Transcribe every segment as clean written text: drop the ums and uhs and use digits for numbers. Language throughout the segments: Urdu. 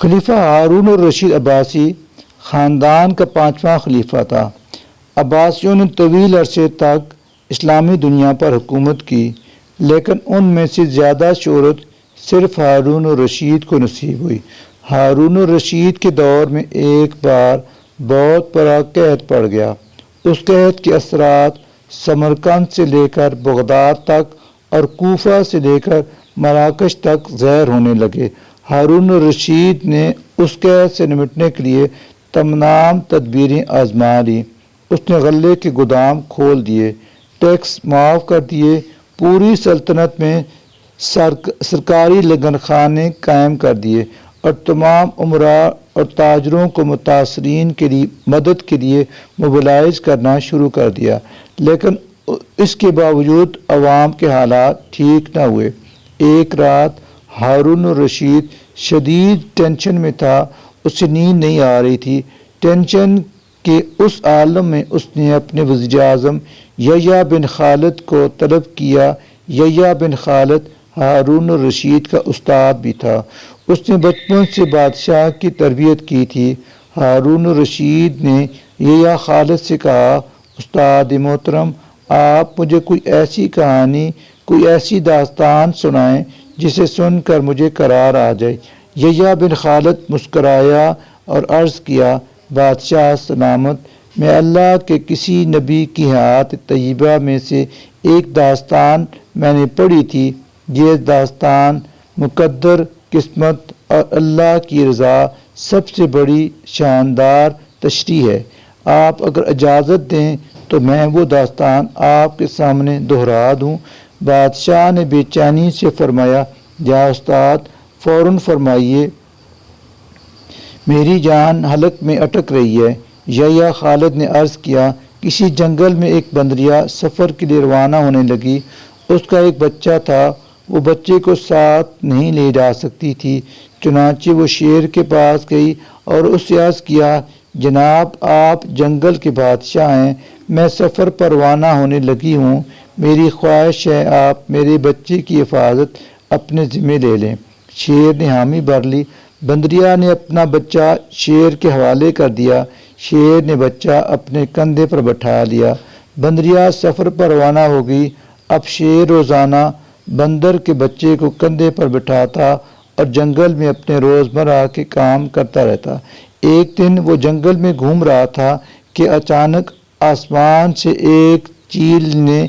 خلیفہ ہارون الرشید عباسی خاندان کا 5واں خلیفہ تھا۔ عباسیوں نے طویل عرصے تک اسلامی دنیا پر حکومت کی، لیکن ان میں سے زیادہ شہرت صرف ہارون الرشید کو نصیب ہوئی۔ ہارون الرشید کے دور میں ایک بار بہت بڑا قحط پڑ گیا۔ اس قحط کے اثرات سمرقند سے لے کر بغداد تک اور کوفہ سے لے کر مراکش تک ظاہر ہونے لگے۔ ہارون الرشید نے اس قحط سے نمٹنے کے لیے تمام تدبیریں آزما لیں۔ اس نے غلے کے گودام کھول دیے، ٹیکس معاف کر دیے، پوری سلطنت میں سرکاری لگن خانے قائم کر دیے اور تمام امراء اور تاجروں کو متاثرین کی مدد کے لیے موبلائز کرنا شروع کر دیا۔ لیکن اس کے باوجود عوام کے حالات ٹھیک نہ ہوئے۔ ایک رات ہارون الرشید شدید ٹینشن میں تھا، اسے نیند نہیں آ رہی تھی۔ ٹینشن کے اس عالم میں اس نے اپنے وزیر اعظم یحییٰ بن خالد کو طلب کیا۔ یحییٰ بن خالد ہارون الرشید کا استاد بھی تھا، اس نے بچپن سے بادشاہ کی تربیت کی تھی۔ ہارون الرشید نے یحییٰ خالد سے کہا، استاد محترم، آپ مجھے کوئی ایسی کہانی، کوئی ایسی داستان سنائیں جسے سن کر مجھے قرار آ جائے۔ یحییٰ بن خالد مسکرایا اور عرض کیا، بادشاہ سلامت، میں اللہ کے کسی نبی کی حیات طیبہ میں سے ایک داستان میں نے پڑھی تھی۔ یہ داستان مقدر، قسمت اور اللہ کی رضا سب سے بڑی شاندار تشریح ہے۔ آپ اگر اجازت دیں تو میں وہ داستان آپ کے سامنے دہرا دوں۔ بادشاہ نے بے چینی سے فرمایا، یا استاد فوراً فرمائیے، میری جان حلق میں اٹک رہی ہے۔ یحییٰ خالد نے عرض کیا، کسی جنگل میں ایک بندریا سفر کے لیے روانہ ہونے لگی۔ اس کا ایک بچہ تھا، وہ بچے کو ساتھ نہیں لے جا سکتی تھی، چنانچہ وہ شیر کے پاس گئی اور اس سے عرض کیا، جناب آپ جنگل کے بادشاہ ہیں، میں سفر پر روانہ ہونے لگی ہوں، میری خواہش ہے آپ میرے بچے کی حفاظت اپنے ذمہ لے لیں۔ شیر نے حامی بھر لی۔ بندریا نے اپنا بچہ شیر کے حوالے کر دیا۔ شیر نے بچہ اپنے کندھے پر بٹھا لیا۔ بندریا سفر پر روانہ ہو گئی۔ اب شیر روزانہ بندر کے بچے کو کندھے پر بٹھاتا اور جنگل میں اپنے روزمرہ کے کام کرتا رہتا۔ ایک دن وہ جنگل میں گھوم رہا تھا کہ اچانک آسمان سے ایک چیل نے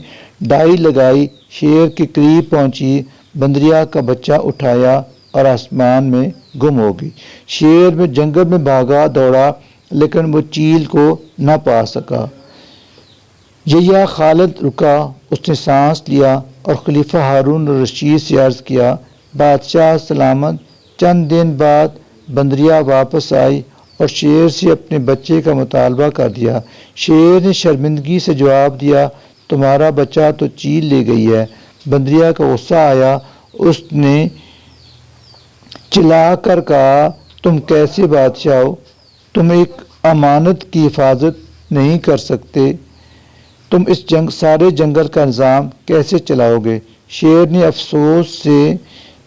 ڈائی لگائی، شیر کے قریب پہنچی، بندریا کا بچہ اٹھایا اور آسمان میں گم ہو گئی۔ شیر میں جنگل میں بھاگا دوڑا لیکن وہ چیل کو نہ پا سکا۔ یحییٰ خالد رکا، اس نے سانس لیا اور خلیفہ ہارون الرشید سے عرض کیا، بادشاہ سلامت۔ چند دن بعد بندریا واپس آئی اور شیر سے اپنے بچے کا مطالبہ کر دیا۔ شیر نے شرمندگی سے جواب دیا، تمہارا بچہ تو چیل لے گئی ہے۔ بندریا کا غصہ آیا، اس نے چلا کر کہا، تم کیسے بادشاہ ہو؟ تم ایک امانت کی حفاظت نہیں کر سکتے، تم اس سارے جنگل کا نظام کیسے چلاؤ گے؟ شیر نے افسوس سے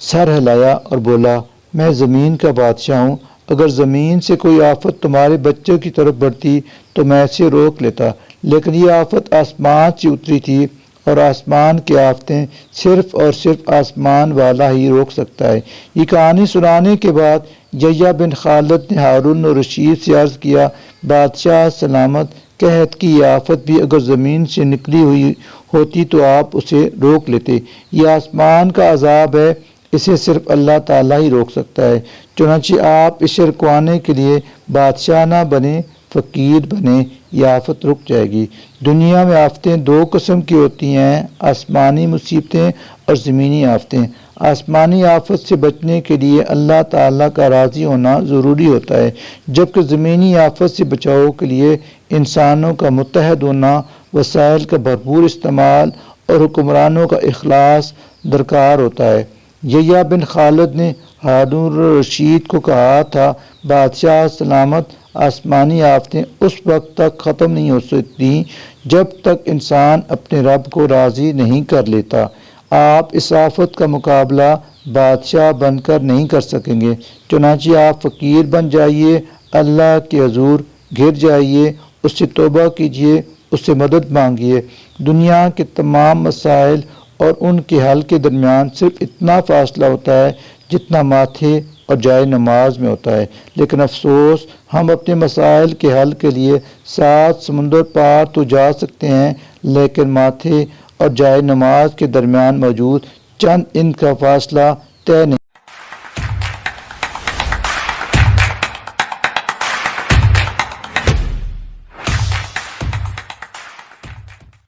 سر ہلایا اور بولا، میں زمین کا بادشاہ ہوں، اگر زمین سے کوئی آفت تمہارے بچے کی طرف بڑھتی تو میں اسے روک لیتا، لیکن یہ آفت آسمان سے اتری تھی اور آسمان کی آفتیں صرف اور صرف آسمان والا ہی روک سکتا ہے۔ یہ کہانی سنانے کے بعد یحییٰ بن خالد نے ہارون الرشید سے عرض کیا، بادشاہ سلامت، قحط کی یہ آفت بھی اگر زمین سے نکلی ہوئی ہوتی تو آپ اسے روک لیتے۔ یہ آسمان کا عذاب ہے، اسے صرف اللہ تعالیٰ ہی روک سکتا ہے، چنانچہ آپ اسے رکوانے کے لیے بادشاہ نہ بنیں، فقیر بنیں، یہ آفت رک جائے گی۔ دنیا میں آفتیں دو قسم کی ہوتی ہیں، آسمانی مصیبتیں اور زمینی آفتیں۔ آسمانی آفت سے بچنے کے لیے اللہ تعالیٰ کا راضی ہونا ضروری ہوتا ہے، جبکہ زمینی آفت سے بچاؤ کے لیے انسانوں کا متحد ہونا، وسائل کا بھرپور استعمال اور حکمرانوں کا اخلاص درکار ہوتا ہے۔ یحییٰ بن خالد نے ہارون الرشید کو کہا تھا، بادشاہ سلامت، آسمانی آفتیں اس وقت تک ختم نہیں ہو سکتی جب تک انسان اپنے رب کو راضی نہیں کر لیتا۔ آپ اس آفت کا مقابلہ بادشاہ بن کر نہیں کر سکیں گے۔ چنانچہ آپ فقیر بن جائیے، اللہ کے حضور گر جائیے، اس سے توبہ کیجیے، اس سے مدد مانگیے۔ دنیا کے تمام مسائل اور ان کے حل کے درمیان صرف اتنا فاصلہ ہوتا ہے جتنا ماتھے اور جائے نماز میں ہوتا ہے، لیکن افسوس ہم اپنے مسائل کے حل کے لیے 7 سمندر پار تو جا سکتے ہیں، لیکن ماتھے اور جائے نماز کے درمیان موجود چند ان کا فاصلہ طے نہیں